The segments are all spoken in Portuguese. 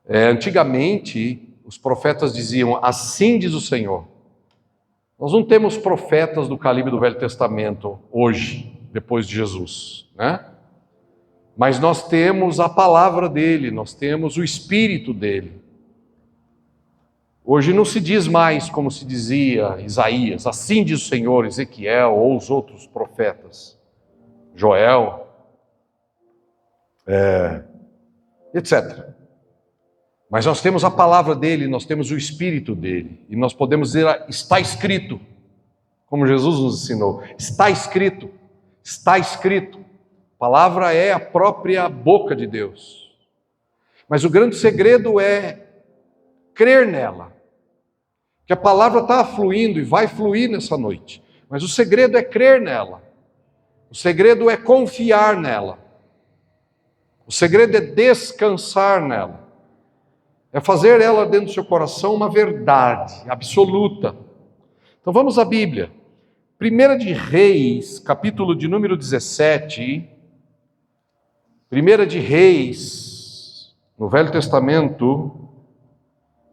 Antigamente, os profetas diziam, assim diz o Senhor. Nós não temos profetas do calibre do Velho Testamento hoje, depois de Jesus, né? Mas nós temos a palavra dele, nós temos o Espírito dele. Hoje não se diz mais como se dizia Isaías, assim diz o Senhor, Ezequiel ou os outros profetas, Joel, etc. Mas nós temos a palavra dele, nós temos o Espírito dele, e nós podemos dizer, está escrito, como Jesus nos ensinou, está escrito, está escrito. A palavra é a própria boca de Deus. Mas o grande segredo é crer nela. Que a palavra está fluindo e vai fluir nessa noite. Mas o segredo é crer nela. O segredo é confiar nela. O segredo é descansar nela. É fazer ela dentro do seu coração uma verdade absoluta. Então vamos à Bíblia. 1 de Reis, capítulo de número 17. 1 de Reis, no Velho Testamento,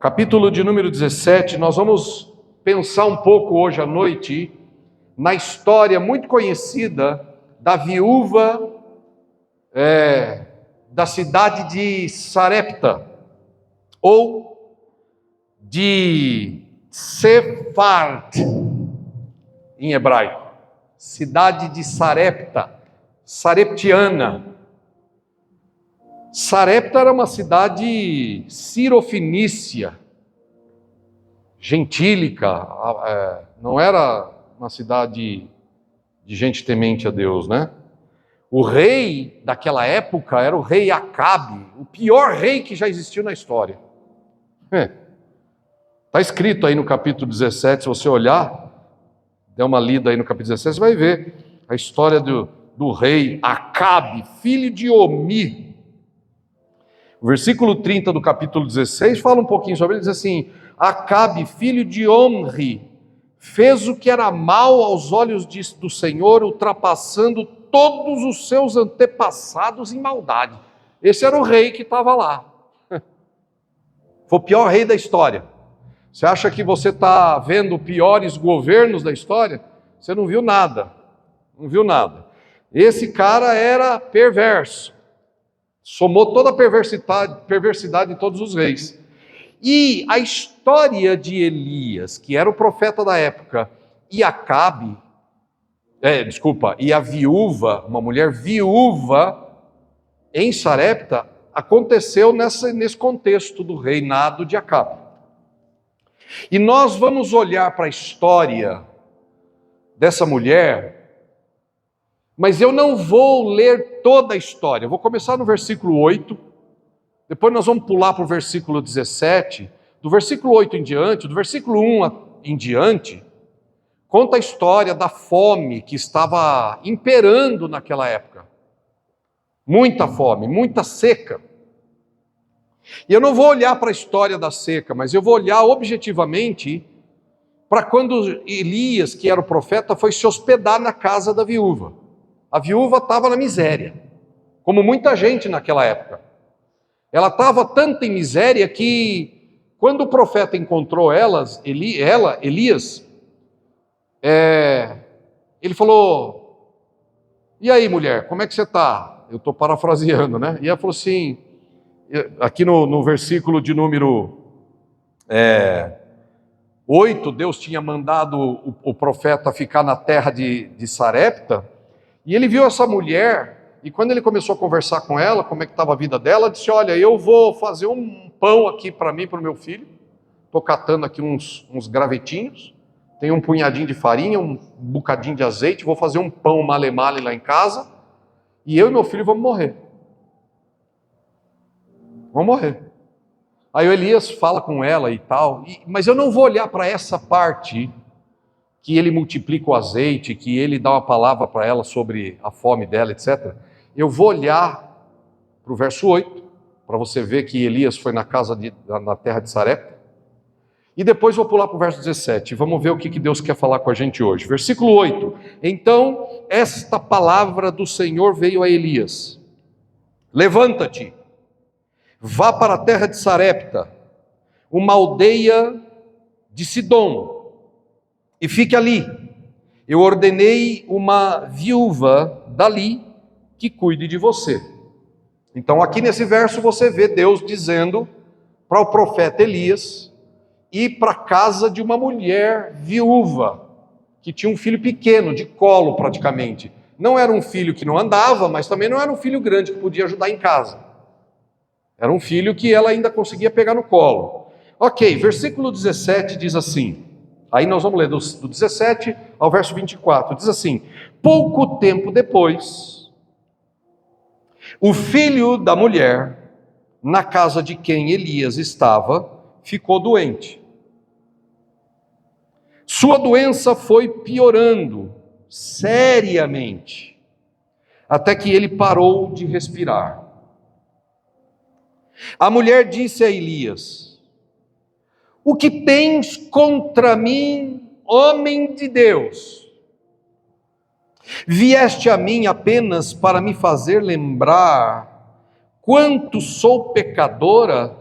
capítulo de número 17, nós vamos pensar um pouco hoje à noite na história muito conhecida da viúva da cidade de Sarepta, ou de Sefard, em hebraico, cidade de Sarepta, Sareptiana. Sarepta era uma cidade sirofenícia, gentílica, não era uma cidade de gente temente a Deus, né? O rei daquela época era o rei Acabe, o pior rei que já existiu na história. Está escrito aí no capítulo 17, se você olhar, der uma lida aí no capítulo 17, você vai ver a história do rei Acabe, filho de Omi. O versículo 30 do capítulo 16 fala um pouquinho sobre ele, diz assim: Acabe, filho de Omri, fez o que era mal aos olhos do Senhor, ultrapassando todos os seus antepassados em maldade. Esse era o rei que estava lá. Foi o pior rei da história. Você acha que você está vendo piores governos da história? Você não viu nada. Não viu nada. Esse cara era perverso. Somou toda a perversidade de todos os reis. E a história de Elias, que era o profeta da época, e Acabe, e a viúva, uma mulher viúva em Sarepta, aconteceu nesse contexto do reinado de Acabe. E nós vamos olhar para a história dessa mulher, mas eu não vou ler toda a história. Eu vou começar no versículo 8, depois nós vamos pular para o versículo 17, do versículo 8 em diante, do versículo 1 em diante, conta a história da fome que estava imperando naquela época. Muita fome, muita seca. E eu não vou olhar para a história da seca, mas eu vou olhar objetivamente para quando Elias, que era o profeta, foi se hospedar na casa da viúva. A viúva estava na miséria, como muita gente naquela época. Ela estava tanto em miséria que, quando o profeta encontrou Elias, ele falou: e aí, mulher, como é que você está? Eu estou parafraseando, né? E ela falou assim, aqui no versículo de número 8, Deus tinha mandado o profeta ficar na terra de Sarepta, e ele viu essa mulher, e quando ele começou a conversar com ela, como é que estava a vida dela, disse: olha, eu vou fazer um pão aqui para mim e para o meu filho, estou catando aqui uns gravetinhos, tem um punhadinho de farinha, um bocadinho de azeite, vou fazer um pão male-male lá em casa, e eu e meu filho vamos morrer. Vamos morrer. Aí o Elias fala com ela e tal, mas eu não vou olhar para essa parte que ele multiplica o azeite, que ele dá uma palavra para ela sobre a fome dela, etc. Eu vou olhar para o verso 8, para você ver que Elias foi na terra de Sarepta, e depois vou pular para o verso 17, vamos ver o que Deus quer falar com a gente hoje. Versículo 8, então esta palavra do Senhor veio a Elias: levanta-te, vá para a terra de Sarepta, uma aldeia de Sidom, e fique ali. Eu ordenei uma viúva dali que cuide de você. Então aqui nesse verso você vê Deus dizendo para o profeta Elias ir para a casa de uma mulher viúva, que tinha um filho pequeno, de colo praticamente. Não era um filho que não andava, mas também não era um filho grande que podia ajudar em casa. Era um filho que ela ainda conseguia pegar no colo. Ok, versículo 17 diz assim, aí nós vamos ler do 17 ao verso 24, diz assim: pouco tempo depois, o filho da mulher, na casa de quem Elias estava, ficou doente. Sua doença foi piorando seriamente, até que ele parou de respirar. A mulher disse a Elias: o que tens contra mim, homem de Deus? Vieste a mim apenas para me fazer lembrar quanto sou pecadora,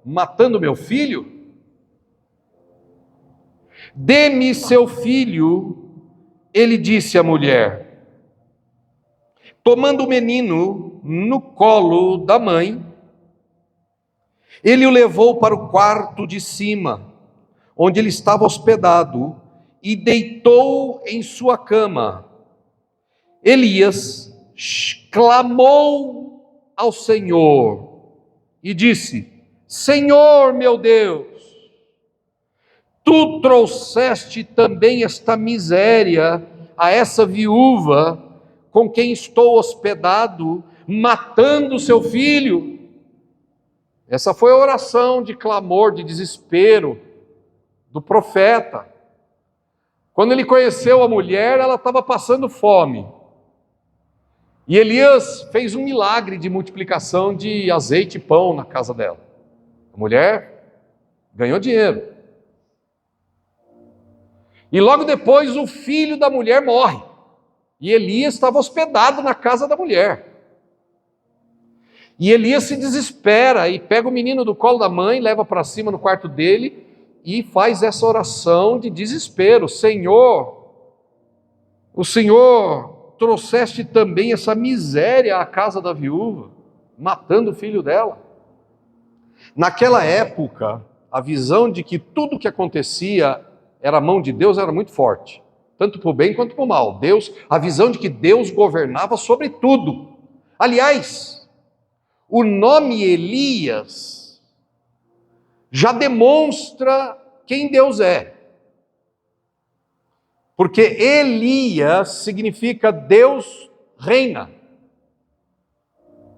matando meu filho? Dê-me seu filho, ele disse à mulher. Tomando o menino no colo da mãe, ele o levou para o quarto de cima, onde ele estava hospedado, e deitou em sua cama. Elias clamou ao Senhor e disse: Senhor meu Deus, tu trouxeste também esta miséria a essa viúva com quem estou hospedado, matando seu filho. Essa foi a oração de clamor, de desespero do profeta. Quando ele conheceu a mulher, ela estava passando fome. E Elias fez um milagre de multiplicação de azeite e pão na casa dela. A mulher ganhou dinheiro. E logo depois o filho da mulher morre. E Elias estava hospedado na casa da mulher. E Elias se desespera e pega o menino do colo da mãe, leva para cima no quarto dele e faz essa oração de desespero. Senhor, o Senhor trouxeste também essa miséria à casa da viúva, matando o filho dela. Naquela época, a visão de que tudo que acontecia era a mão de Deus era muito forte, tanto para o bem quanto para o mal. A visão de que Deus governava sobre tudo. Aliás, o nome Elias já demonstra quem Deus é. Porque Elias significa Deus reina.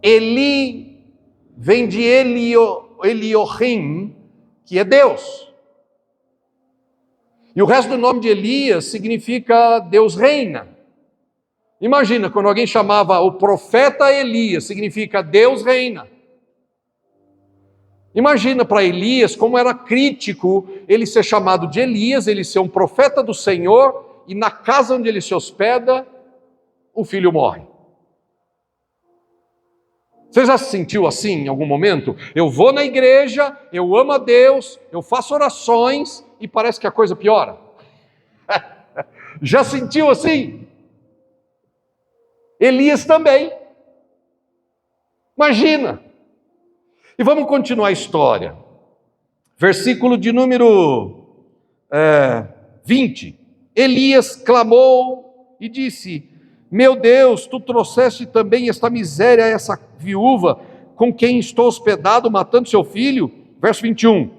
Eli vem de Eliohim, que é Deus. E o resto do nome de Elias significa Deus reina. Imagina, quando alguém chamava o profeta Elias, significa Deus reina. Imagina para Elias como era crítico ele ser chamado de Elias, ele ser um profeta do Senhor, e na casa onde ele se hospeda, o filho morre. Você já se sentiu assim em algum momento? Eu vou na igreja, eu amo a Deus, eu faço orações e parece que a coisa piora. Já sentiu assim? Elias também. Imagina. E vamos continuar a história. Versículo de número 20. Elias clamou e disse: meu Deus, tu trouxeste também esta miséria a essa viúva com quem estou hospedado, matando seu filho. Verso 21.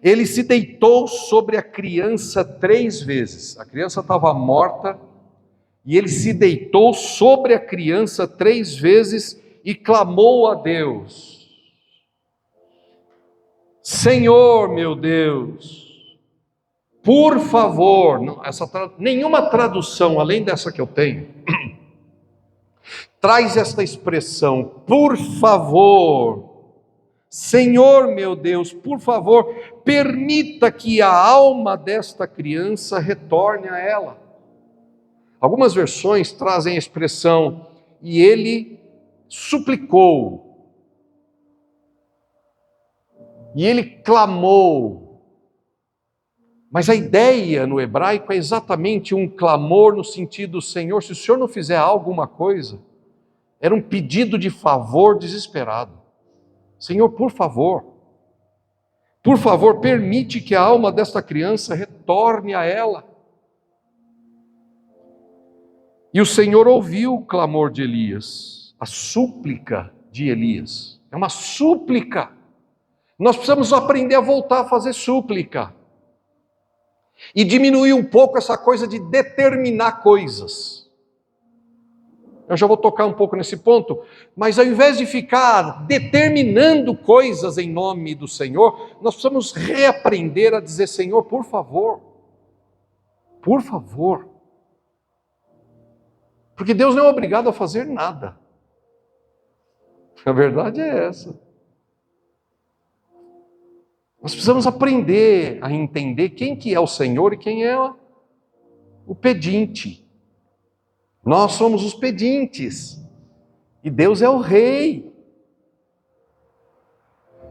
Ele se deitou sobre a criança 3 vezes. A criança estava morta e ele se deitou sobre a criança 3 vezes e clamou a Deus: Senhor meu Deus, por favor, nenhuma tradução além dessa que eu tenho, traz esta expressão, por favor, Senhor meu Deus, por favor, permita que a alma desta criança retorne a ela. Algumas versões trazem a expressão, e ele suplicou. E ele clamou. Mas a ideia no hebraico é exatamente um clamor no sentido: Senhor, se o Senhor não fizer alguma coisa, era um pedido de favor desesperado. Senhor, por favor, permite que a alma desta criança retorne a ela. E o Senhor ouviu o clamor de Elias, a súplica de Elias. É uma súplica. Nós precisamos aprender a voltar a fazer súplica. E diminuir um pouco essa coisa de determinar coisas. Eu já vou tocar um pouco nesse ponto, mas ao invés de ficar determinando coisas em nome do Senhor, nós precisamos reaprender a dizer: Senhor, por favor. Porque Deus não é obrigado a fazer nada. A verdade é essa. Nós precisamos aprender a entender quem que é o Senhor e quem é o pedinte. Nós somos os pedintes. E Deus é o rei.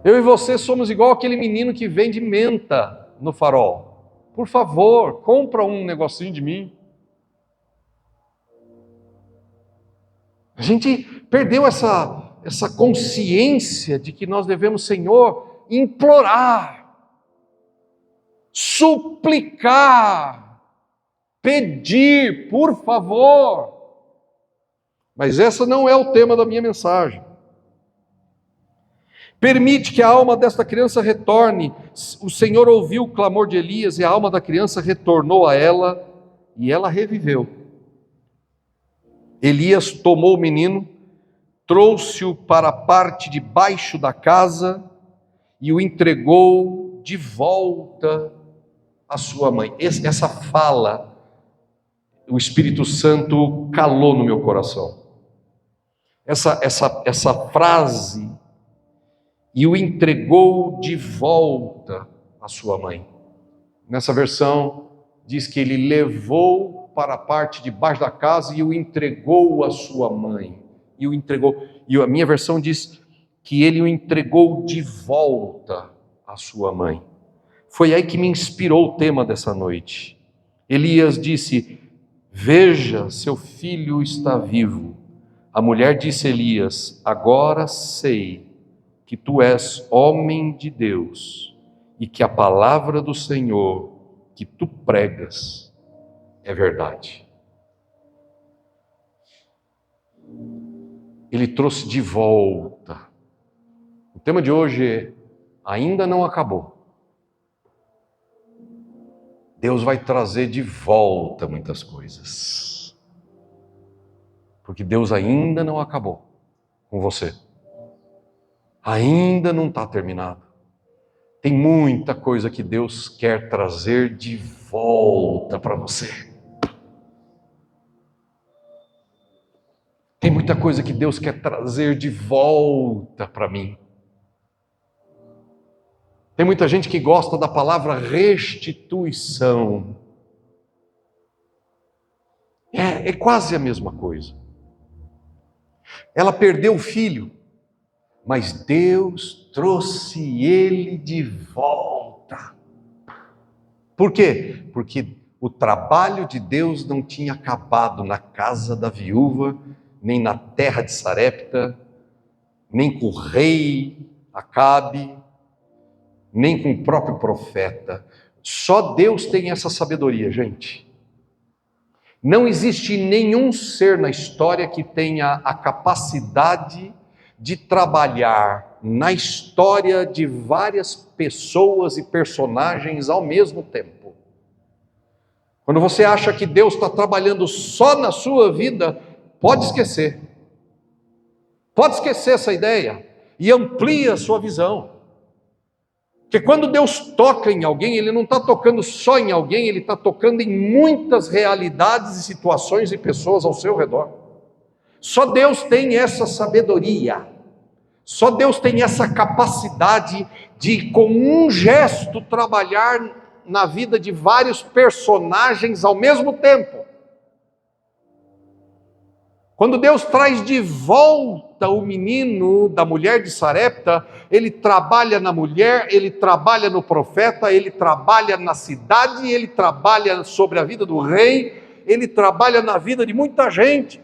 Eu e você somos igual aquele menino que vende menta no farol. Por favor, compra um negocinho de mim. A gente perdeu essa consciência de que nós devemos, Senhor, implorar, suplicar, pedir, por favor. Mas esse não é o tema da minha mensagem. Permite que a alma desta criança retorne. O Senhor ouviu o clamor de Elias e a alma da criança retornou a ela e ela reviveu. Elias tomou o menino, trouxe-o para a parte de baixo da casa e o entregou de volta à sua mãe. Essa fala, o Espírito Santo calou no meu coração. Essa frase, e o entregou de volta à sua mãe. Nessa versão, diz que ele levou para a parte de baixo da casa e o entregou à sua mãe. E a minha versão diz que ele o entregou de volta à sua mãe. Foi aí que me inspirou o tema dessa noite. Elias disse: veja, seu filho está vivo. A mulher disse a Elias: agora sei que tu és homem de Deus e que a palavra do Senhor que tu pregas é verdade. Ele trouxe de volta. O tema de hoje ainda não acabou. Deus vai trazer de volta muitas coisas. Porque Deus ainda não acabou com você. Ainda não está terminado. Tem muita coisa que Deus quer trazer de volta para você. Tem muita coisa que Deus quer trazer de volta para mim. Tem muita gente que gosta da palavra restituição. É quase a mesma coisa. Ela perdeu o filho, mas Deus trouxe ele de volta. Por quê? Porque o trabalho de Deus não tinha acabado na casa da viúva, nem na terra de Sarepta, nem com o rei Acabe, nem com o próprio profeta. Só Deus tem essa sabedoria, gente. Não existe nenhum ser na história que tenha a capacidade de trabalhar na história de várias pessoas e personagens ao mesmo tempo. Quando você acha que Deus está trabalhando só na sua vida, pode esquecer. Pode esquecer essa ideia e amplia a sua visão. Porque quando Deus toca em alguém, Ele não está tocando só em alguém, Ele está tocando em muitas realidades e situações e pessoas ao seu redor. Só Deus tem essa sabedoria. Só Deus tem essa capacidade de, com um gesto, trabalhar na vida de vários personagens ao mesmo tempo. Quando Deus traz de volta o menino da mulher de Sarepta, Ele trabalha na mulher, Ele trabalha no profeta, Ele trabalha na cidade, Ele trabalha sobre a vida do rei, Ele trabalha na vida de muita gente.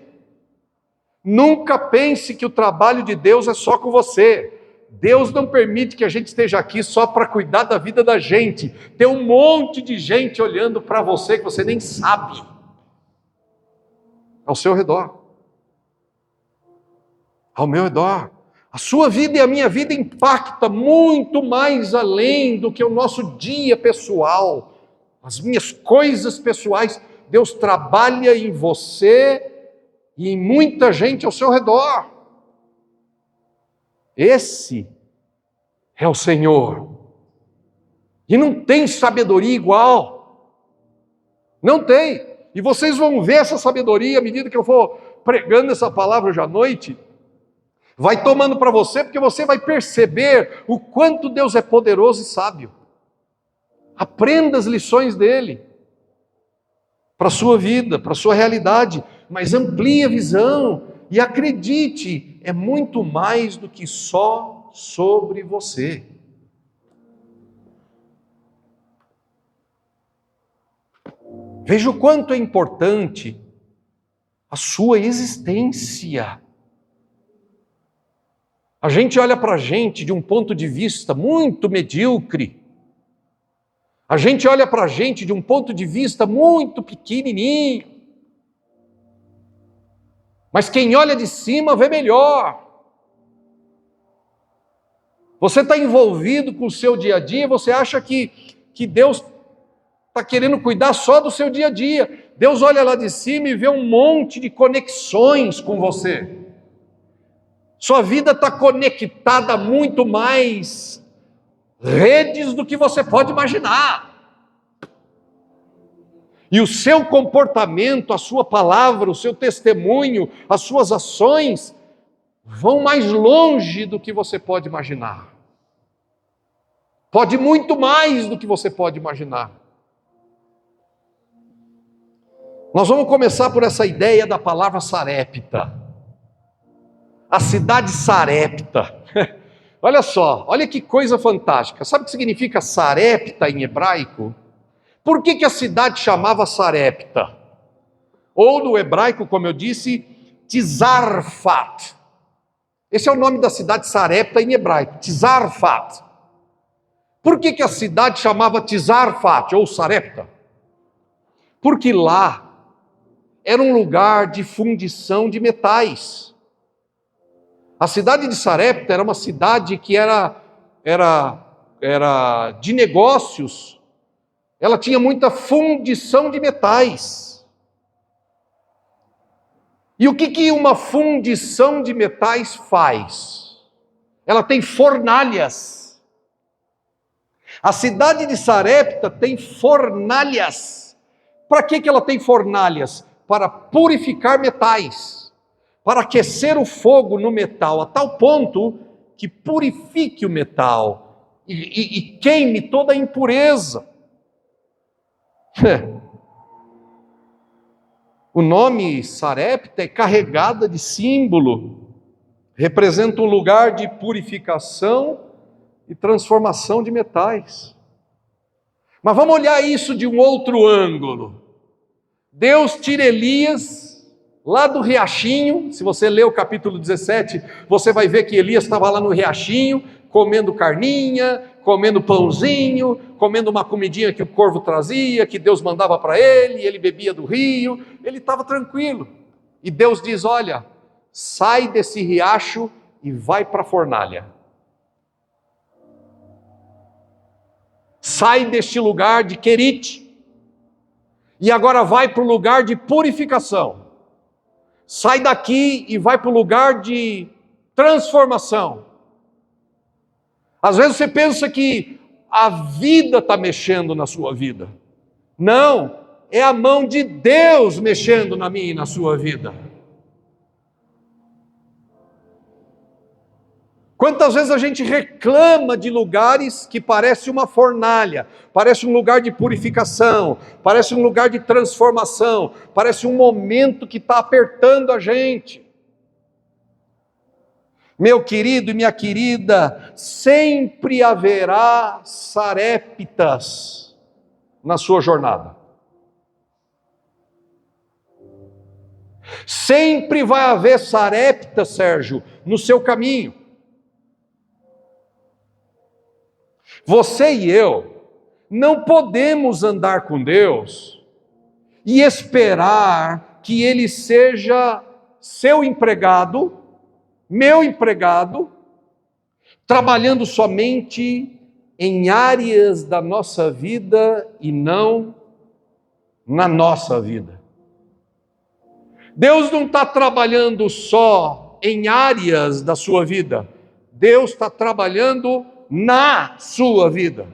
Nunca pense que o trabalho de Deus é só com você. Deus não permite que a gente esteja aqui só para cuidar da vida da gente. Tem um monte de gente olhando para você que você nem sabe. Ao seu redor. Ao meu redor. A sua vida e a minha vida impacta muito mais além do que o nosso dia pessoal, as minhas coisas pessoais. Deus trabalha em você e em muita gente ao seu redor. Esse é o Senhor. E não tem sabedoria igual. Não tem. E vocês vão ver essa sabedoria à medida que eu for pregando essa palavra hoje à noite. Vai tomando para você, porque você vai perceber o quanto Deus é poderoso e sábio. Aprenda as lições dele para a sua vida, para a sua realidade, mas amplie a visão e acredite, é muito mais do que só sobre você. Veja o quanto é importante a sua existência. A gente olha para a gente de um ponto de vista muito medíocre. A gente olha para a gente de um ponto de vista muito pequenininho. Mas quem olha de cima vê melhor. Você está envolvido com o seu dia a dia, você acha que Deus está querendo cuidar só do seu dia a dia. Deus olha lá de cima e vê um monte de conexões com você. Sua vida está conectada a muito mais redes do que você pode imaginar. E o seu comportamento, a sua palavra, o seu testemunho, as suas ações vão mais longe do que você pode imaginar. Pode muito mais do que você pode imaginar. Nós vamos começar por essa ideia da palavra Sarepta. A cidade Sarepta. Olha só, olha que coisa fantástica. Sabe o que significa Sarepta em hebraico? Por que a cidade chamava Sarepta? Ou no hebraico, como eu disse, Tizarfat. Esse é o nome da cidade Sarepta em hebraico, Tizarfat. Por que a cidade chamava Tizarfat ou Sarepta? Porque lá era um lugar de fundição de metais. A cidade de Sarepta era uma cidade que era de negócios. Ela tinha muita fundição de metais. E o que uma fundição de metais faz? Ela tem fornalhas. A cidade de Sarepta tem fornalhas. Para que ela tem fornalhas? Para purificar metais. Para aquecer o fogo no metal, a tal ponto que purifique o metal e queime toda a impureza. O nome Sarepta é carregada de símbolo, representa um lugar de purificação e transformação de metais. Mas vamos olhar isso de um outro ângulo. Deus tira Elias lá do riachinho. Se você ler o capítulo 17, você vai ver que Elias estava lá no riachinho, comendo carninha, comendo pãozinho, comendo uma comidinha que o corvo trazia, que Deus mandava para ele, ele bebia do rio, ele estava tranquilo. E Deus diz, olha, sai desse riacho e vai para a fornalha. Sai deste lugar de Querite, e agora vai para o lugar de purificação. Sai daqui e vai para o lugar de transformação. Às vezes você pensa que a vida está mexendo na sua vida. Não, é a mão de Deus mexendo na minha e na sua vida. Quantas vezes a gente reclama de lugares que parece uma fornalha, parece um lugar de purificação, parece um lugar de transformação, parece um momento que está apertando a gente. Meu querido e minha querida, sempre haverá sarépitas na sua jornada. Sempre vai haver sarépitas, Sérgio, no seu caminho. Você e eu não podemos andar com Deus e esperar que Ele seja seu empregado, meu empregado, trabalhando somente em áreas da nossa vida e não na nossa vida. Deus não está trabalhando só em áreas da sua vida, Deus está trabalhando na sua vida.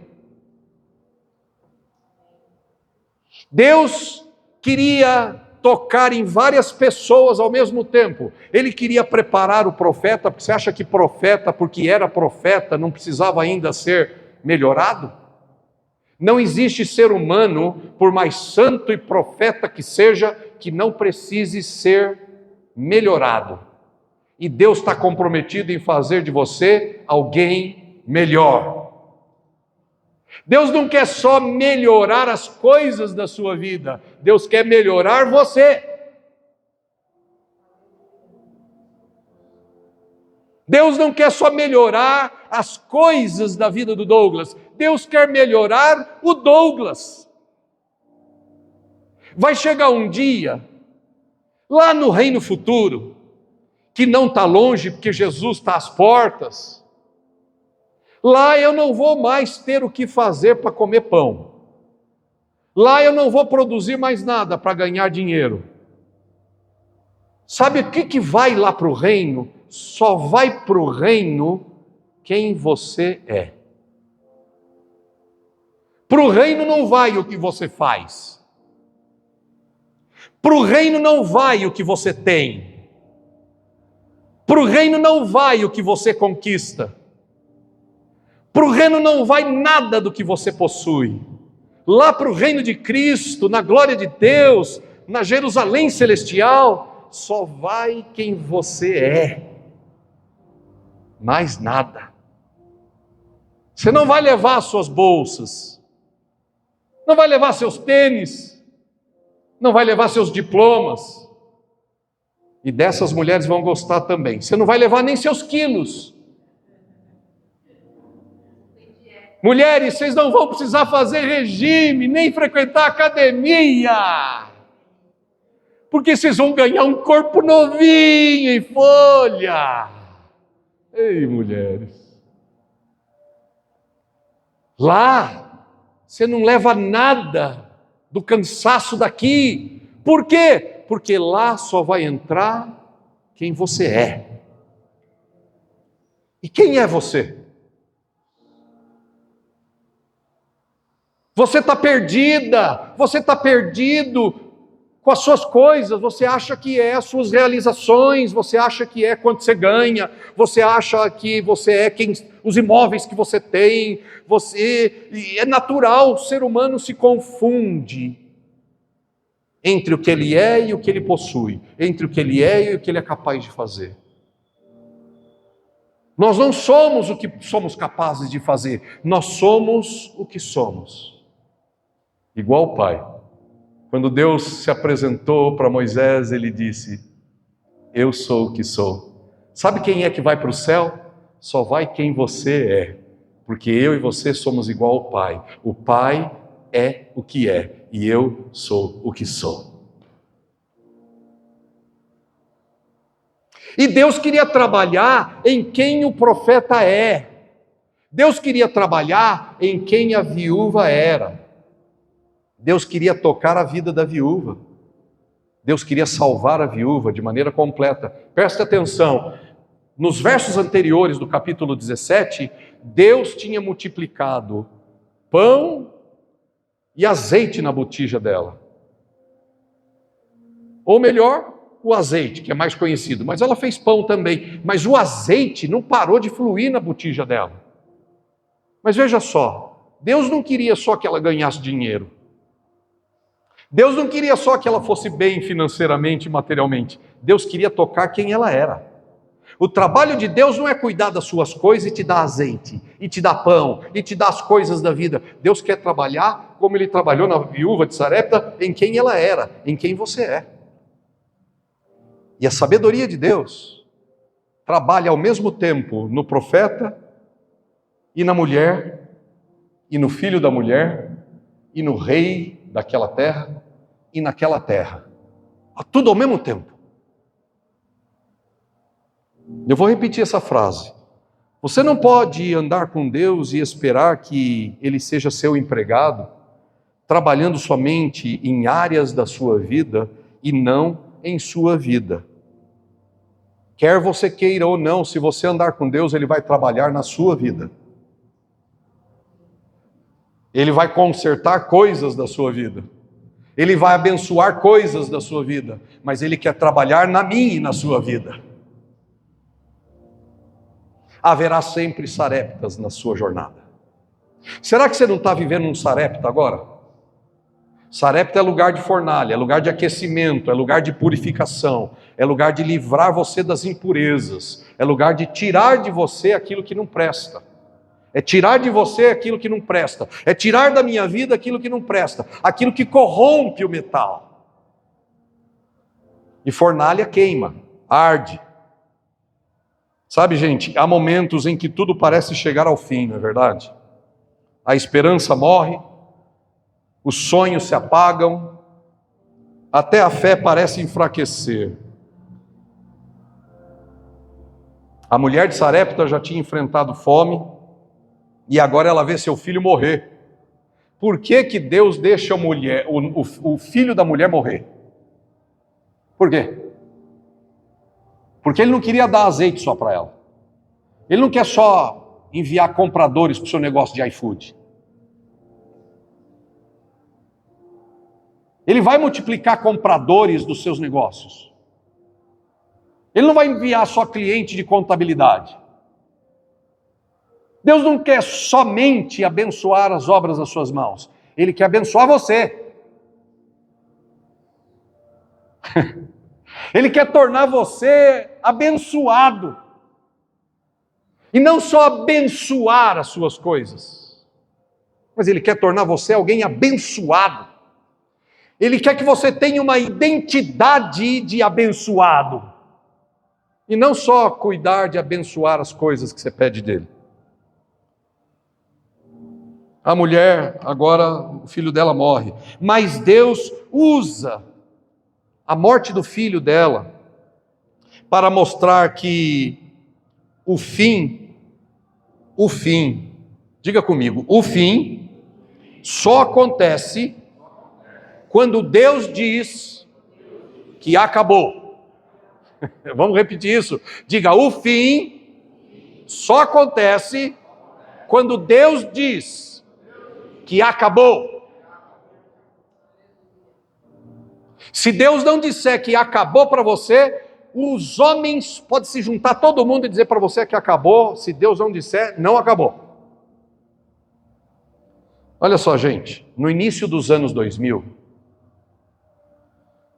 Deus queria tocar em várias pessoas ao mesmo tempo. Ele queria preparar o profeta, porque você acha que profeta, porque era profeta, não precisava ainda ser melhorado? Não existe ser humano, por mais santo e profeta que seja, que não precise ser melhorado. E Deus está comprometido em fazer de você alguém melhor. Deus não quer só melhorar as coisas da sua vida, Deus quer melhorar você. Deus não quer só melhorar as coisas da vida do Douglas, Deus quer melhorar o Douglas. Vai chegar um dia, lá no reino futuro, que não está longe, porque Jesus está às portas. Lá eu não vou mais ter o que fazer para comer pão. Lá eu não vou produzir mais nada para ganhar dinheiro. Sabe o que vai lá para o reino? Só vai para o reino quem você é. Para o reino não vai o que você faz. Para o reino não vai o que você tem. Para o reino não vai o que você conquista. Para o reino não vai nada do que você possui. Lá para o reino de Cristo, na glória de Deus, na Jerusalém celestial, só vai quem você é. Mais nada. Você não vai levar suas bolsas, não vai levar seus tênis, não vai levar seus diplomas. E dessas mulheres vão gostar também. Você não vai levar nem seus quilos. Mulheres, vocês não vão precisar fazer regime, nem frequentar academia, porque vocês vão ganhar um corpo novinho em folha. Ei, mulheres. Lá, você não leva nada do cansaço daqui. Por quê? Porque lá só vai entrar quem você é. E quem é você? Você está perdida, você está perdido com as suas coisas, você acha que é as suas realizações, você acha que é quanto você ganha, você acha que você é os imóveis que você tem, é natural, o ser humano se confunde entre o que ele é e o que ele possui, entre o que ele é e o que ele é capaz de fazer. Nós não somos o que somos capazes de fazer, nós somos o que somos. Igual o Pai. Quando Deus se apresentou para Moisés, ele disse: eu sou o que sou. Sabe quem é que vai para o céu? Só vai quem você é, porque eu e você somos igual ao Pai. O Pai é o que é, e eu sou o que sou. E Deus queria trabalhar em quem o profeta é. Deus queria trabalhar em quem a viúva era. Deus queria tocar a vida da viúva. Deus queria salvar a viúva de maneira completa. Preste atenção, nos versos anteriores do capítulo 17, Deus tinha multiplicado pão e azeite na botija dela. Ou melhor, o azeite, que é mais conhecido, mas ela fez pão também. Mas o azeite não parou de fluir na botija dela. Mas veja só, Deus não queria só que ela ganhasse dinheiro. Deus não queria só que ela fosse bem financeiramente e materialmente. Deus queria tocar quem ela era. O trabalho de Deus não é cuidar das suas coisas e te dar azeite, e te dar pão, e te dar as coisas da vida. Deus quer trabalhar como Ele trabalhou na viúva de Sarepta, em quem ela era, em quem você é. E a sabedoria de Deus trabalha ao mesmo tempo no profeta, e na mulher, e no filho da mulher, e no rei daquela terra, e naquela terra. Tudo ao mesmo tempo. Eu vou repetir essa frase. Você não pode andar com Deus e esperar que Ele seja seu empregado, trabalhando somente em áreas da sua vida e não em sua vida. Quer você queira ou não, se você andar com Deus, Ele vai trabalhar na sua vida. Ele vai consertar coisas da sua vida. Ele vai abençoar coisas da sua vida. Mas Ele quer trabalhar na minha e na sua vida. Haverá sempre sareptas na sua jornada. Será que você não está vivendo um sarepta agora? Sarepta é lugar de fornalha, é lugar de aquecimento, é lugar de purificação, é lugar de livrar você das impurezas, é lugar de tirar de você aquilo que não presta. É tirar de você aquilo que não presta, é tirar da minha vida aquilo que não presta, aquilo que corrompe o metal. E fornalha queima, arde. Sabe, gente, há momentos em que tudo parece chegar ao fim, não é verdade? A esperança morre, os sonhos se apagam, até a fé parece enfraquecer. A mulher de Sarepta já tinha enfrentado fome, e agora ela vê seu filho morrer. Por que que Deus deixa o filho da mulher morrer? Por quê? Porque Ele não queria dar azeite só para ela. Ele não quer só enviar compradores para o seu negócio de iFood. Ele vai multiplicar compradores dos seus negócios. Ele não vai enviar só cliente de contabilidade. Deus não quer somente abençoar as obras das suas mãos. Ele quer abençoar você. Ele quer tornar você abençoado. E não só abençoar as suas coisas, mas Ele quer tornar você alguém abençoado. Ele quer que você tenha uma identidade de abençoado. E não só cuidar de abençoar as coisas que você pede dele. A mulher, agora o filho dela morre. Mas Deus usa a morte do filho dela para mostrar que o fim, diga comigo, o fim só acontece quando Deus diz que acabou. Vamos repetir isso. Diga, o fim só acontece quando Deus diz que acabou. Se Deus não disser que acabou para você, os homens podem se juntar todo mundo e dizer para você que acabou. Se Deus não disser, não acabou. Olha só, gente, no início dos anos 2000,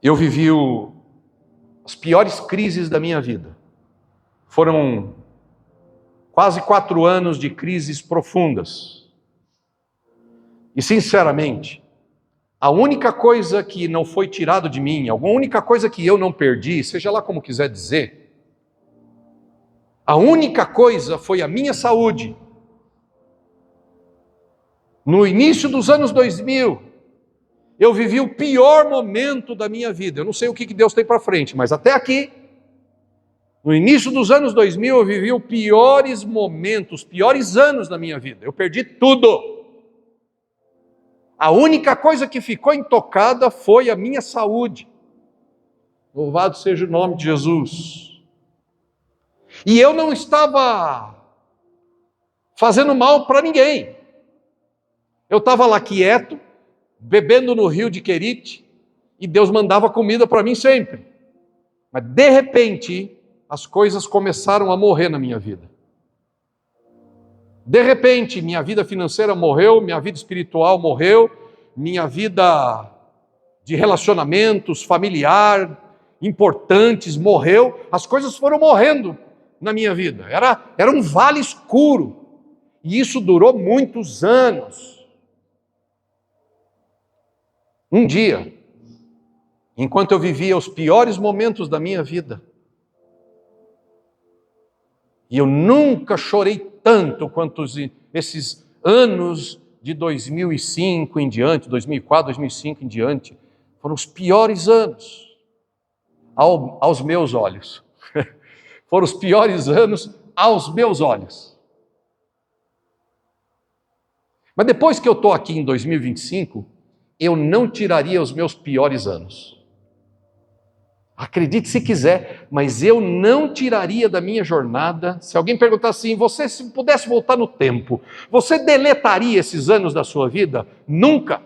eu vivi as piores crises da minha vida. Foram quase 4 anos de crises profundas. E sinceramente, a única coisa que não foi tirado de mim, a única coisa que eu não perdi, seja lá como quiser dizer, a única coisa foi a minha saúde. No início dos anos 2000, eu vivi o pior momento da minha vida. Eu não sei o que Deus tem para frente, mas até aqui, no início dos anos 2000, eu vivi os piores momentos, os piores anos da minha vida. Eu perdi tudo. A única coisa que ficou intocada foi a minha saúde. Louvado seja o nome de Jesus. E eu não estava fazendo mal para ninguém. Eu estava lá quieto, bebendo no rio de Querite, e Deus mandava comida para mim sempre. Mas de repente, as coisas começaram a morrer na minha vida. De repente, minha vida financeira morreu, minha vida espiritual morreu, minha vida de relacionamentos familiar, importantes, morreu. As coisas foram morrendo na minha vida. Era um vale escuro. E isso durou muitos anos. Um dia, enquanto eu vivia os piores momentos da minha vida, e eu nunca chorei tanto quanto esses anos de 2005 em diante, 2004, 2005 em diante, foram os piores anos aos meus olhos. Foram os piores anos aos meus olhos. Mas depois que eu estou aqui em 2025, eu não tiraria os meus piores anos. Acredite se quiser, mas eu não tiraria da minha jornada. Se alguém perguntar assim, você se pudesse voltar no tempo, você deletaria esses anos da sua vida? Nunca.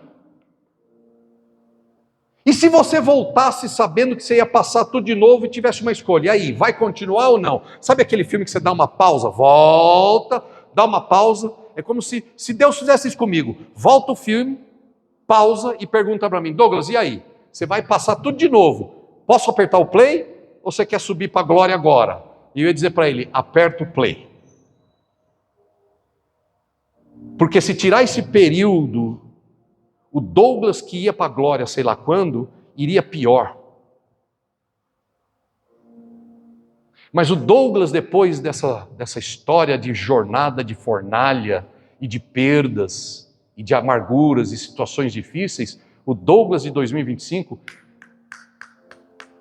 E se você voltasse sabendo que você ia passar tudo de novo e tivesse uma escolha, e aí, vai continuar ou não? Sabe aquele filme que você dá uma pausa, volta, dá uma pausa? É como se Deus fizesse isso comigo. Volta o filme, pausa e pergunta para mim, Douglas, e aí? Você vai passar tudo de novo. Posso apertar o play ou você quer subir para a glória agora? E eu ia dizer para ele, aperta o play. Porque se tirar esse período, o Douglas que ia para a glória, sei lá quando, iria pior. Mas o Douglas, depois dessa história de jornada de fornalha e de perdas e de amarguras e situações difíceis, o Douglas de 2025,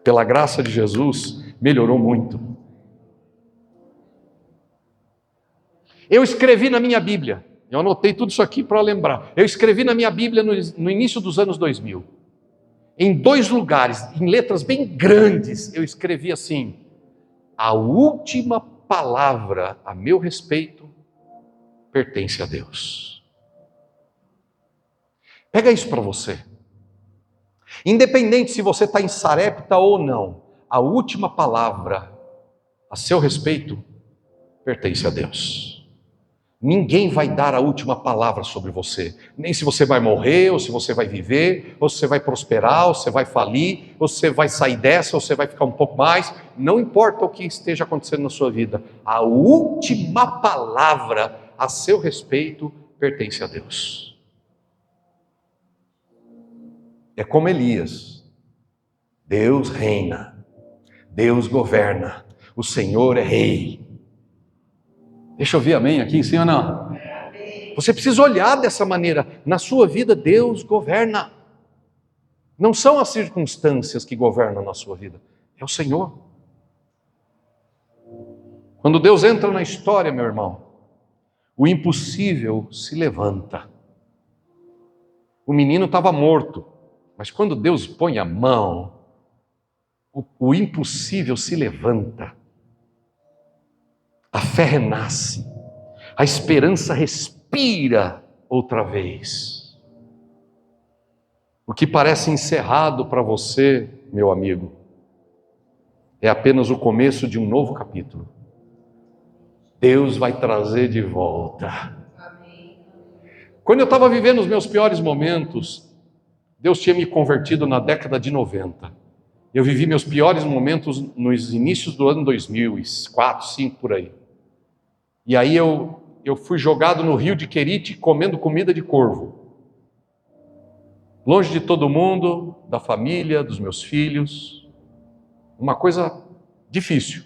pela graça de Jesus, melhorou muito. Eu escrevi na minha Bíblia, eu anotei tudo isso aqui para lembrar. Eu escrevi na minha Bíblia no início dos anos 2000. Em 2 lugares, em letras bem grandes, eu escrevi assim: a última palavra a meu respeito pertence a Deus. Pega isso para você. Independente se você está em Sarepta ou não, a última palavra a seu respeito pertence a Deus. Ninguém vai dar a última palavra sobre você, nem se você vai morrer, ou se você vai viver, ou se você vai prosperar, ou se você vai falir, ou se você vai sair dessa, ou se você vai ficar um pouco mais, não importa o que esteja acontecendo na sua vida, a última palavra a seu respeito pertence a Deus. É como Elias, Deus reina, Deus governa, o Senhor é rei. Deixa eu ouvir amém aqui, sim ou não? Você precisa olhar dessa maneira, na sua vida Deus governa. Não são as circunstâncias que governam na sua vida, é o Senhor. Quando Deus entra na história, meu irmão, o impossível se levanta. O menino estava morto, mas quando Deus põe a mão, o impossível se levanta. A fé renasce, a esperança respira outra vez. O que parece encerrado para você, meu amigo, é apenas o começo de um novo capítulo. Deus vai trazer de volta. Quando eu estava vivendo os meus piores momentos, Deus tinha me convertido na década de 90. Eu vivi meus piores momentos nos inícios do ano 2000, 2004, 2005, por aí. E aí eu fui jogado no rio de Querite comendo comida de corvo. Longe de todo mundo, da família, dos meus filhos. Uma coisa difícil.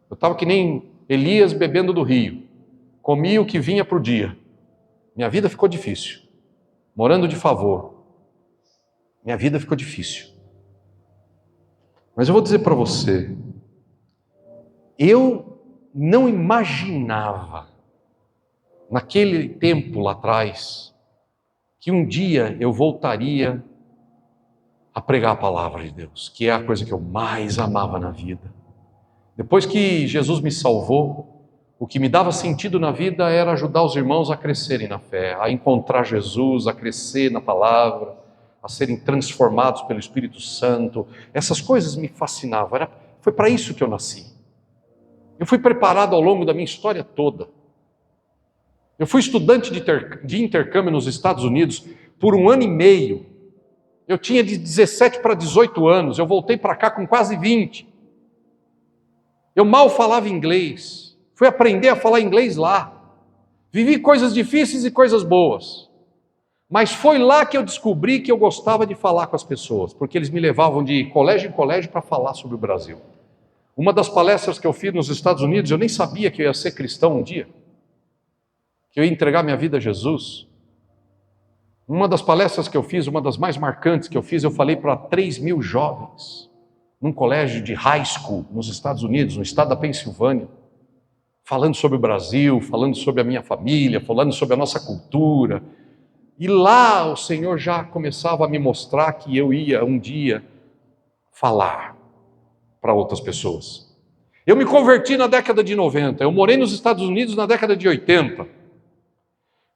Eu estava que nem Elias bebendo do rio. Comia o que vinha para o dia. Minha vida ficou difícil. Morando de favor. Minha vida ficou difícil. Mas eu vou dizer para você, eu não imaginava, naquele tempo lá atrás, que um dia eu voltaria a pregar a palavra de Deus, que é a coisa que eu mais amava na vida. Depois que Jesus me salvou, o que me dava sentido na vida era ajudar os irmãos a crescerem na fé, a encontrar Jesus, a crescer na palavra, a serem transformados pelo Espírito Santo. Essas coisas me fascinavam, Foi para isso que eu nasci. Eu fui preparado ao longo da minha história toda. Eu fui estudante de intercâmbio nos Estados Unidos por 1 ano e meio. Eu tinha de 17 para 18 anos, eu voltei para cá com quase 20. Eu mal falava inglês, fui aprender a falar inglês lá. Vivi coisas difíceis e coisas boas. Mas foi lá que eu descobri que eu gostava de falar com as pessoas, porque eles me levavam de colégio em colégio para falar sobre o Brasil. Uma das palestras que eu fiz nos Estados Unidos, eu nem sabia que eu ia ser cristão um dia, que eu ia entregar minha vida a Jesus. Uma das palestras que eu fiz, uma das mais marcantes que eu fiz, eu falei para 3.000 jovens, num colégio de high school nos Estados Unidos, no estado da Pensilvânia, falando sobre o Brasil, falando sobre a minha família, falando sobre a nossa cultura. E lá o Senhor já começava a me mostrar que eu ia um dia falar para outras pessoas. Eu me converti na década de 90, eu morei nos Estados Unidos na década de 80.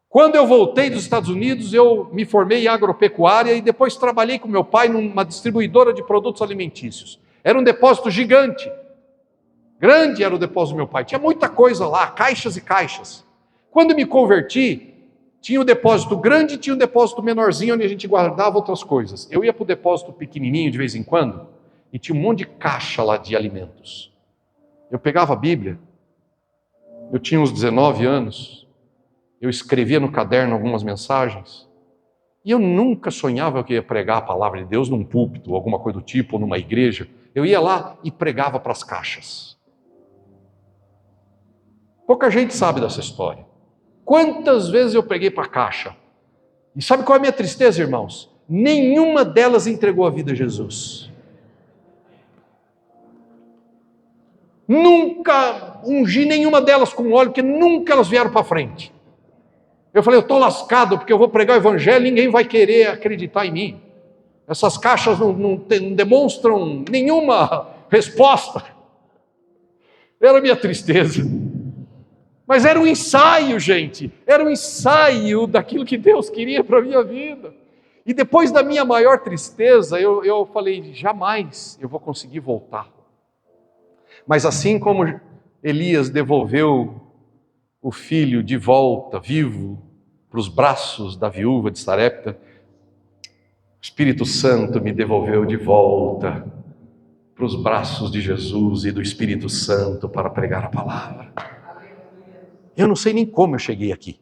Quando eu voltei dos Estados Unidos, eu me formei em agropecuária e depois trabalhei com meu pai numa distribuidora de produtos alimentícios. Era um depósito gigante. Grande era o depósito do meu pai. Tinha muita coisa lá, caixas e caixas. Quando me converti, tinha o depósito grande e tinha o depósito menorzinho, onde a gente guardava outras coisas. Eu ia para o depósito pequenininho de vez em quando e tinha um monte de caixa lá de alimentos. Eu pegava a Bíblia, eu tinha uns 19 anos, eu escrevia no caderno algumas mensagens, e eu nunca sonhava que eu ia pregar a palavra de Deus num púlpito, alguma coisa do tipo, ou numa igreja. Eu ia lá e pregava para as caixas. Pouca gente sabe dessa história. Quantas vezes eu preguei para a caixa? E sabe qual é a minha tristeza, irmãos? Nenhuma delas entregou a vida a Jesus. Nunca ungi nenhuma delas com óleo, porque nunca elas vieram para frente. Eu falei, eu estou lascado, porque eu vou pregar o evangelho e ninguém vai querer acreditar em mim. Essas caixas não demonstram nenhuma resposta. Era a minha tristeza. Mas era um ensaio, gente. Era um ensaio daquilo que Deus queria para a minha vida. E depois da minha maior tristeza, eu falei, jamais eu vou conseguir voltar. Mas assim como Elias devolveu o filho de volta, vivo, para os braços da viúva de Sarepta, o Espírito Santo me devolveu de volta para os braços de Jesus e do Espírito Santo para pregar a palavra. Eu não sei nem como eu cheguei aqui.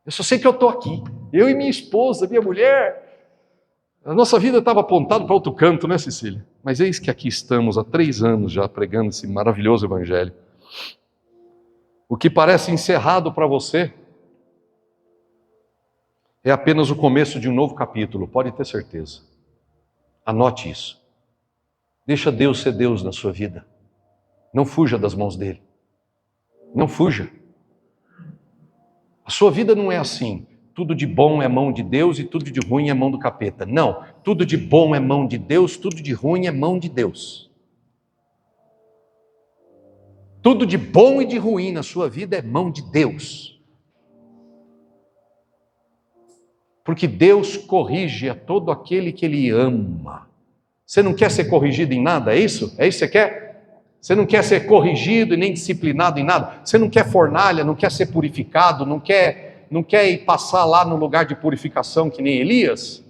Eu só sei que eu estou aqui. Eu e minha esposa, minha mulher. A nossa vida estava apontada para outro canto, né, Cecília? Mas eis que aqui estamos há 3 anos já pregando esse maravilhoso evangelho. O que parece encerrado para você é apenas o começo de um novo capítulo, pode ter certeza. Anote isso. Deixa Deus ser Deus na sua vida. Não fuja das mãos dele. Não fuja. A sua vida não é assim. Tudo de bom é mão de Deus e tudo de ruim é mão do capeta. Não. Tudo de bom é mão de Deus, tudo de ruim é mão de Deus. Tudo de bom e de ruim na sua vida é mão de Deus. Porque Deus corrige a todo aquele que Ele ama. Você não quer ser corrigido em nada, é isso? É isso que você quer? Você não quer ser corrigido e nem disciplinado em nada? Você não quer fornalha, não quer ser purificado, não quer ir passar lá no lugar de purificação que nem Elias?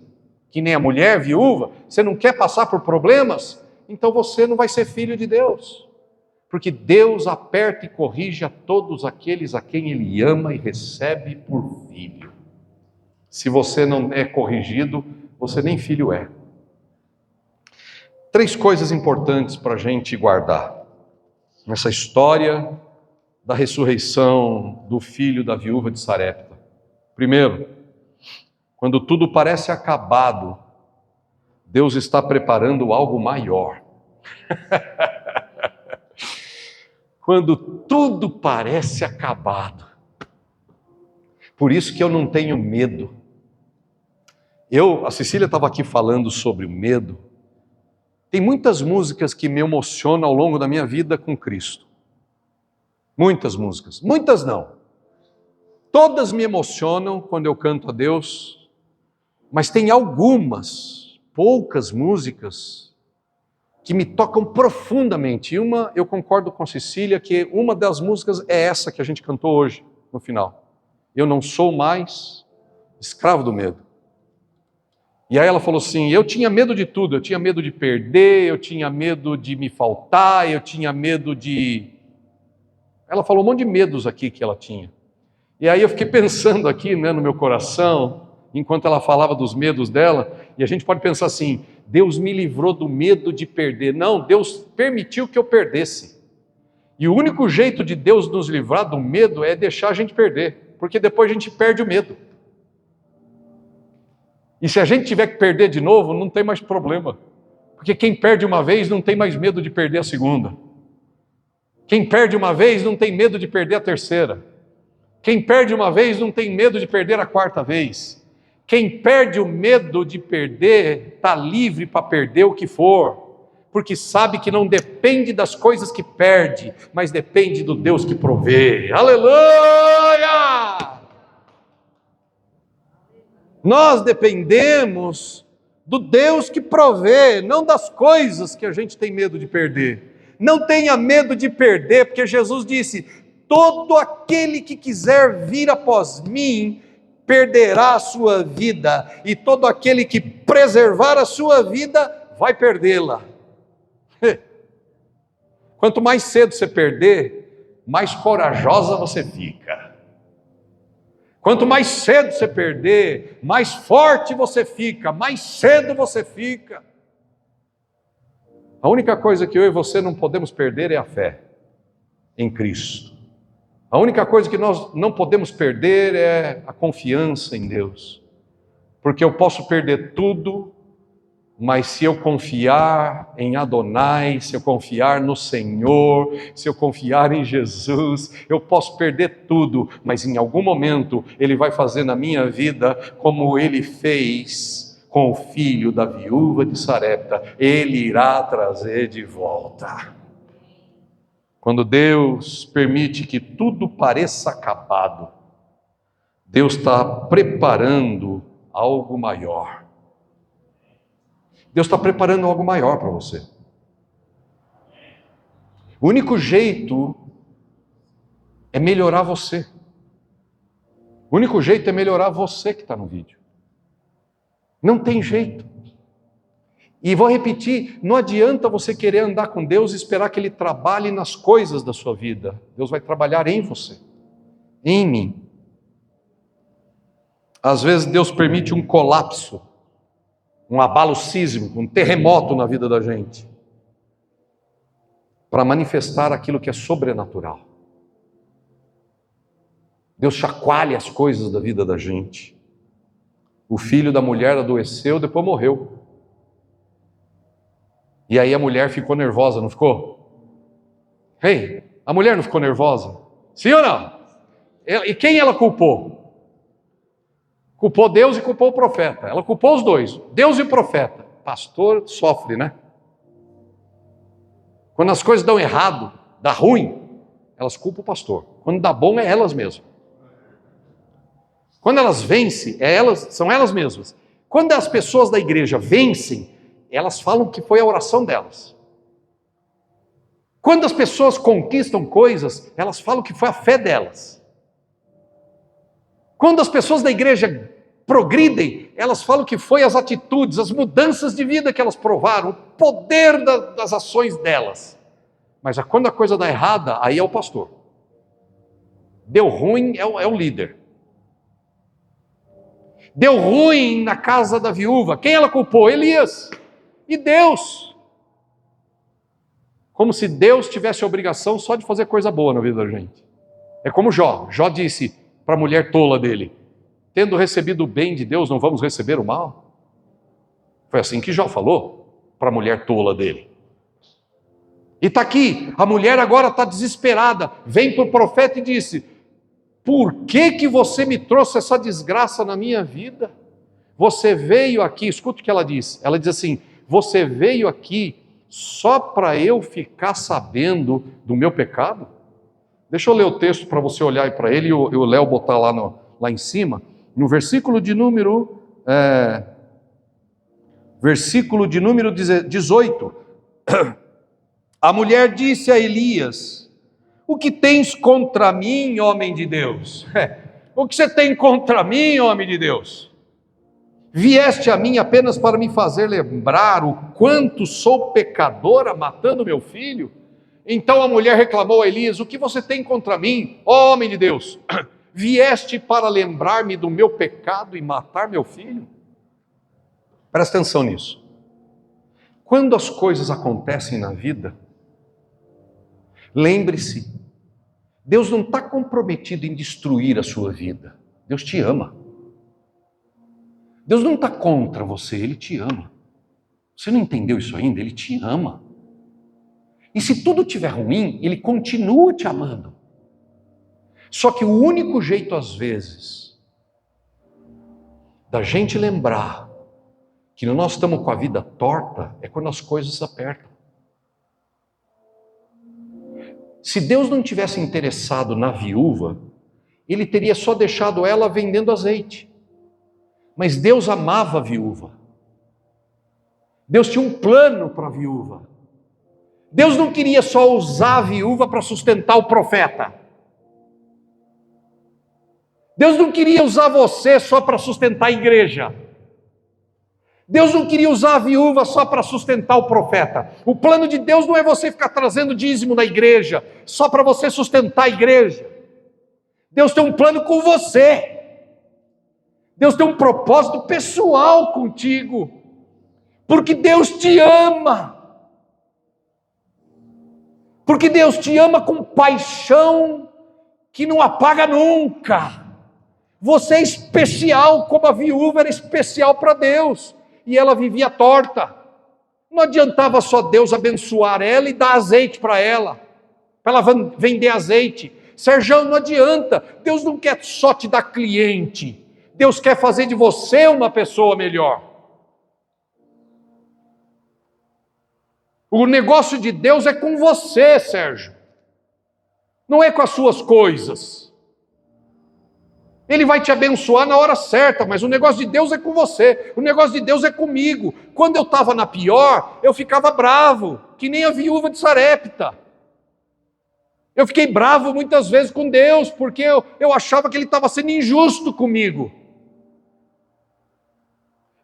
Que nem a mulher viúva? Você não quer passar por problemas? Então você não vai ser filho de Deus. Porque Deus aperta e corrige a todos aqueles a quem Ele ama e recebe por filho. Se você não é corrigido, você nem filho é. 3 coisas importantes para a gente guardar nessa história da ressurreição do filho da viúva de Sarepta. Primeiro, quando tudo parece acabado, Deus está preparando algo maior. Quando tudo parece acabado. Por isso que eu não tenho medo. A Cecília estava aqui falando sobre o medo. Tem muitas músicas que me emocionam ao longo da minha vida com Cristo. Muitas músicas. Muitas não. Todas me emocionam quando eu canto a Deus, mas tem algumas, poucas músicas, que me tocam profundamente. E uma, eu concordo com Cecília, que uma das músicas é essa que a gente cantou hoje, no final. Eu não sou mais escravo do medo. E aí ela falou assim, eu tinha medo de tudo, eu tinha medo de perder, eu tinha medo de me faltar, eu tinha medo de... Ela falou um monte de medos aqui que ela tinha. E aí eu fiquei pensando aqui, né, no meu coração, enquanto ela falava dos medos dela, e a gente pode pensar assim, Deus me livrou do medo de perder. Não, Deus permitiu que eu perdesse. E o único jeito de Deus nos livrar do medo é deixar a gente perder, porque depois a gente perde o medo. E se a gente tiver que perder de novo, não tem mais problema. Porque quem perde uma vez não tem mais medo de perder a segunda. Quem perde uma vez não tem medo de perder a terceira. Quem perde uma vez não tem medo de perder a quarta vez. Quem perde o medo de perder, está livre para perder o que for. Porque sabe que não depende das coisas que perde, mas depende do Deus que provê. Aleluia! Nós dependemos do Deus que provê, não das coisas que a gente tem medo de perder. Não tenha medo de perder, porque Jesus disse, todo aquele que quiser vir após mim, perderá a sua vida, e todo aquele que preservar a sua vida, vai perdê-la. Quanto mais cedo você perder, mais corajosa você fica. Quanto mais cedo você perder, mais forte você fica, mais cedo você fica. A única coisa que eu e você não podemos perder é a fé em Cristo. A única coisa que nós não podemos perder é a confiança em Deus. Porque eu posso perder tudo, mas se eu confiar em Adonai, se eu confiar no Senhor, se eu confiar em Jesus, eu posso perder tudo, mas em algum momento Ele vai fazer na minha vida como Ele fez com o filho da viúva de Sarepta. Ele irá trazer de volta. Quando Deus permite que tudo pareça acabado, Deus está preparando algo maior. Deus está preparando algo maior para você. O único jeito é melhorar você. O único jeito é melhorar você que está no vídeo. Não tem jeito. E vou repetir, não adianta você querer andar com Deus e esperar que Ele trabalhe nas coisas da sua vida. Deus vai trabalhar em você, em mim. Às vezes Deus permite um colapso, um abalo sísmico, um terremoto na vida da gente, para manifestar aquilo que é sobrenatural. Deus chacoalha as coisas da vida da gente. O filho da mulher adoeceu, depois morreu. E aí a mulher ficou nervosa, não ficou? Ei, a mulher não ficou nervosa? Sim ou não? E quem ela culpou? Culpou Deus e culpou o profeta. Ela culpou os dois, Deus e o profeta. Pastor sofre, né? Quando as coisas dão errado, dá ruim, elas culpam o pastor. Quando dá bom, é elas mesmas. Quando elas vencem, são elas mesmas. Quando as pessoas da igreja vencem, elas falam que foi a oração delas. Quando as pessoas conquistam coisas, elas falam que foi a fé delas. Quando as pessoas da igreja progridem, elas falam que foi as atitudes, as mudanças de vida que elas provaram, o poder das ações delas. Mas quando a coisa dá errada, aí é o pastor. Deu ruim, é o líder. Deu ruim na casa da viúva. Quem ela culpou? Elias. E Deus. Como se Deus tivesse a obrigação só de fazer coisa boa na vida da gente. É como Jó. Jó disse para a mulher tola dele, tendo recebido o bem de Deus, não vamos receber o mal? Foi assim que Jó falou para a mulher tola dele. E está aqui, a mulher agora está desesperada, vem para o profeta e disse, por que você me trouxe essa desgraça na minha vida? Você veio aqui, escuta o que ela diz assim, você veio aqui só para eu ficar sabendo do meu pecado? Deixa eu ler o texto para você olhar para ele e o Léo botar lá em cima, no versículo de número 18. A mulher disse a Elias: o que tens contra mim, homem de Deus? O que você tem contra mim, homem de Deus? Vieste a mim apenas para me fazer lembrar o quanto sou pecadora, matando meu filho? Então a mulher reclamou a Elias: o que você tem contra mim, homem de Deus? Vieste para lembrar-me do meu pecado e matar meu filho? Presta atenção nisso. Quando as coisas acontecem na vida, lembre-se, Deus não está comprometido em destruir a sua vida. Deus te ama. Deus não está contra você, Ele te ama. Você não entendeu isso ainda? Ele te ama. E se tudo estiver ruim, Ele continua te amando. Só que o único jeito, às vezes, da gente lembrar que nós estamos com a vida torta, é quando as coisas apertam. Se Deus não tivesse interessado na viúva, Ele teria só deixado ela vendendo azeite. Mas Deus amava a viúva. Deus tinha um plano para a viúva. Deus não queria só usar a viúva para sustentar o profeta. Deus não queria usar você só para sustentar a igreja. Deus não queria usar a viúva só para sustentar o profeta. O plano de Deus não é você ficar trazendo dízimo na igreja, só para você sustentar a igreja. Deus tem um plano com você. Deus tem um propósito pessoal contigo. Porque Deus te ama. Porque Deus te ama com paixão que não apaga nunca. Você é especial, como a viúva era especial para Deus. E ela vivia torta. Não adiantava só Deus abençoar ela e dar azeite para ela vender azeite. Sérgio, não adianta. Deus não quer só te dar cliente. Deus quer fazer de você uma pessoa melhor. O negócio de Deus é com você, Sérgio. Não é com as suas coisas. Ele vai te abençoar na hora certa, mas o negócio de Deus é com você. O negócio de Deus é comigo. Quando eu estava na pior, eu ficava bravo, que nem a viúva de Sarepta. Eu fiquei bravo muitas vezes com Deus, porque eu achava que Ele estava sendo injusto comigo.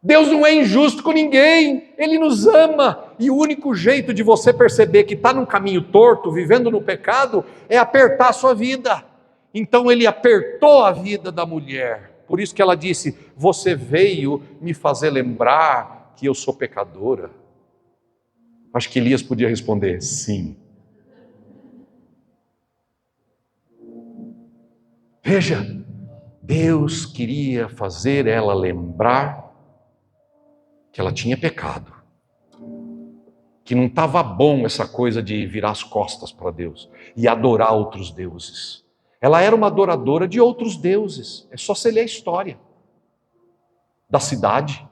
Deus não é injusto com ninguém, Ele nos ama. E o único jeito de você perceber que está num caminho torto, vivendo no pecado, é apertar a sua vida. Então Ele apertou a vida da mulher. Por isso que ela disse: você veio me fazer lembrar que eu sou pecadora. Acho que Elias podia responder: sim. Veja, Deus queria fazer ela lembrar que ela tinha pecado, que não estava bom essa coisa de virar as costas para Deus e adorar outros deuses. Ela era uma adoradora de outros deuses. É só você ler a história da cidade.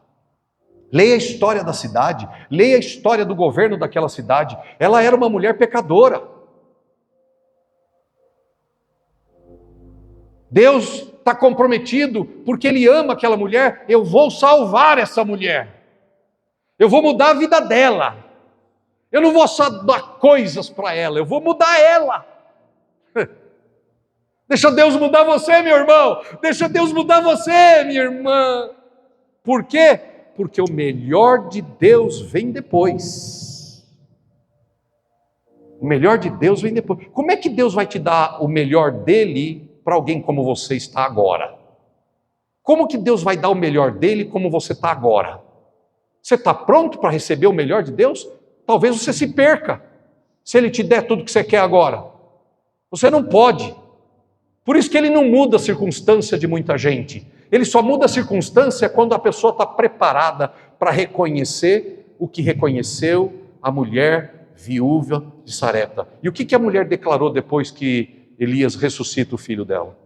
Leia a história da cidade, leia a história do governo daquela cidade. Ela era uma mulher pecadora. Deus está comprometido, porque Ele ama aquela mulher. Eu vou salvar essa mulher. Eu vou mudar a vida dela. Eu não vou só dar coisas para ela, eu vou mudar ela. Deixa Deus mudar você, meu irmão. Deixa Deus mudar você, minha irmã. Por quê? Porque o melhor de Deus vem depois. O melhor de Deus vem depois. Como é que Deus vai te dar o melhor dele para alguém como você está agora? Como que Deus vai dar o melhor dele como você está agora? Você está pronto para receber o melhor de Deus? Talvez você se perca, se Ele te der tudo que você quer agora. Você não pode. Por isso que Ele não muda a circunstância de muita gente. Ele só muda a circunstância quando a pessoa está preparada para reconhecer o que reconheceu a mulher viúva de Sarepta. E o que a mulher declarou depois que Elias ressuscita o filho dela?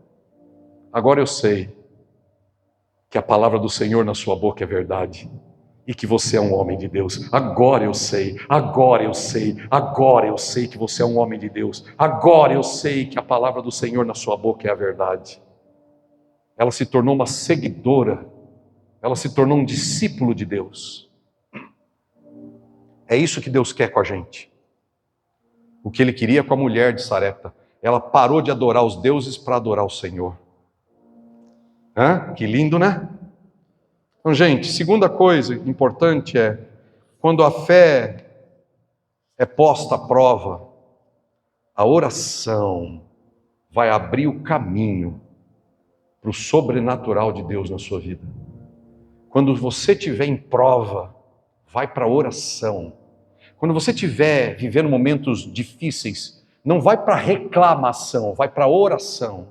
Agora eu sei que a palavra do Senhor na sua boca é verdade. E que você é um homem de Deus. Agora eu sei, agora eu sei, agora eu sei que você é um homem de Deus. Agora eu sei que a palavra do Senhor na sua boca é a verdade. Ela se tornou uma seguidora, ela se tornou um discípulo de Deus. É isso que Deus quer com a gente. O que Ele queria com a mulher de Sarepta. Ela parou de adorar os deuses para adorar o Senhor. Que lindo, né? Então, gente, segunda coisa importante é, quando a fé é posta à prova, a oração vai abrir o caminho para o sobrenatural de Deus na sua vida. Quando você estiver em prova, vai para a oração. Quando você estiver vivendo momentos difíceis, não vai para reclamação, vai para a oração.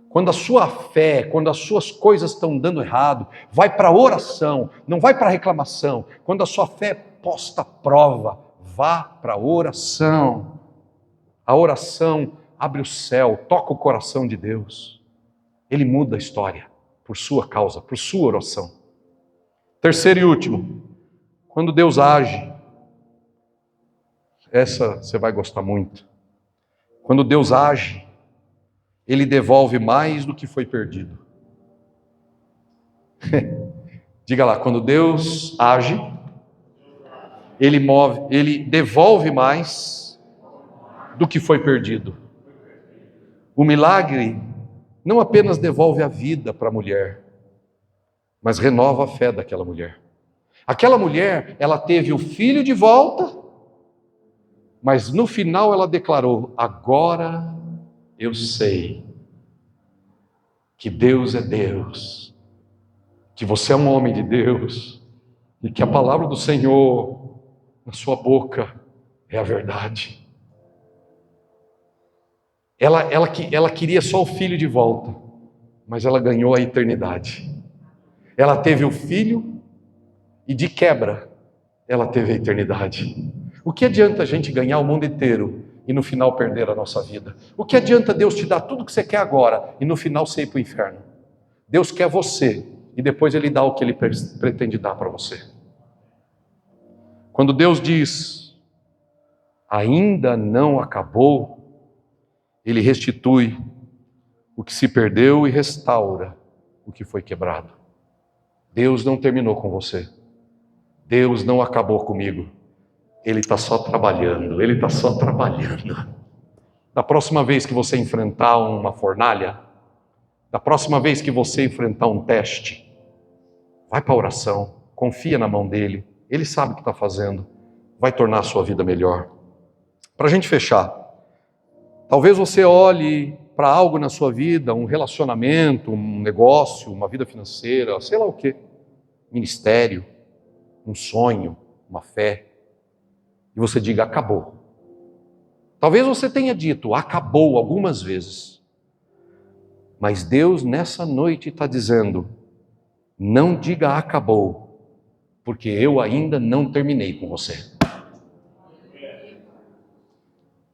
Quando a sua fé, quando as suas coisas estão dando errado, vai para a oração, não vai para a reclamação. Quando a sua fé é posta à prova, vá para a oração. A oração abre o céu, toca o coração de Deus. Ele muda a história por sua causa, por sua oração. Terceiro e último, quando Deus age, essa você vai gostar muito. Quando Deus age, Ele devolve mais do que foi perdido. Diga lá, quando Deus age, Ele devolve mais do que foi perdido. O milagre não apenas devolve a vida para a mulher, mas renova a fé daquela mulher. Aquela mulher, ela teve o filho de volta, mas no final ela declarou: agora eu sei que Deus é Deus, que você é um homem de Deus, e que a palavra do Senhor na sua boca é a verdade. Ela queria só o filho de volta, mas ela ganhou a eternidade. Ela teve o filho e de quebra ela teve a eternidade. O que adianta a gente ganhar o mundo inteiro e no final perder a nossa vida? O que adianta Deus te dar tudo o que você quer agora e no final você ir para o inferno? Deus quer você e depois Ele dá o que Ele pretende dar para você. Quando Deus diz, ainda não acabou, Ele restitui o que se perdeu e restaura o que foi quebrado. Deus não terminou com você. Deus não acabou comigo. Ele está só trabalhando, Ele está só trabalhando. Da próxima vez que você enfrentar uma fornalha, da próxima vez que você enfrentar um teste, vai para a oração, confia na mão dEle, Ele sabe o que está fazendo, vai tornar a sua vida melhor. Para a gente fechar, talvez você olhe para algo na sua vida, um relacionamento, um negócio, uma vida financeira, sei lá o quê, ministério, um sonho, uma fé, e você diga, acabou. Talvez você tenha dito, acabou algumas vezes, mas Deus nessa noite está dizendo, não diga acabou, porque eu ainda não terminei com você.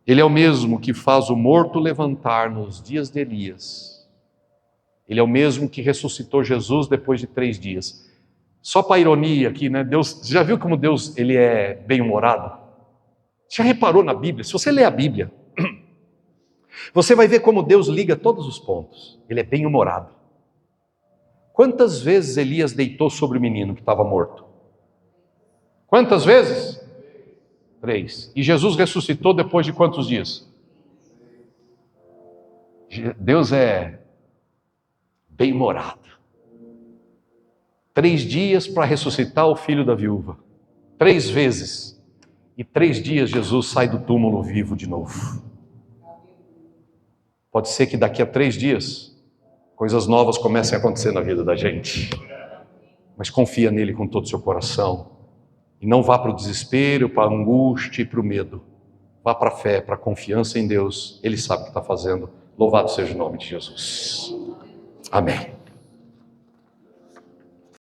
Ele é o mesmo que faz o morto levantar nos dias de Elias. Ele é o mesmo que ressuscitou Jesus depois de 3 dias. Só para ironia aqui, né? Deus, já viu como Deus ele é bem-humorado? Já reparou na Bíblia? Se você ler a Bíblia, você vai ver como Deus liga todos os pontos. Ele é bem-humorado. Quantas vezes Elias deitou sobre o menino que estava morto? Quantas vezes? 3. E Jesus ressuscitou depois de quantos dias? Deus é bem-humorado. 3 dias para ressuscitar o filho da viúva. 3 vezes. E 3 dias Jesus sai do túmulo vivo de novo. Pode ser que daqui a 3 dias, coisas novas comecem a acontecer na vida da gente. Mas confia nele com todo o seu coração. E não vá para o desespero, para a angústia e para o medo. Vá para a fé, para a confiança em Deus. Ele sabe o que está fazendo. Louvado seja o nome de Jesus. Amém.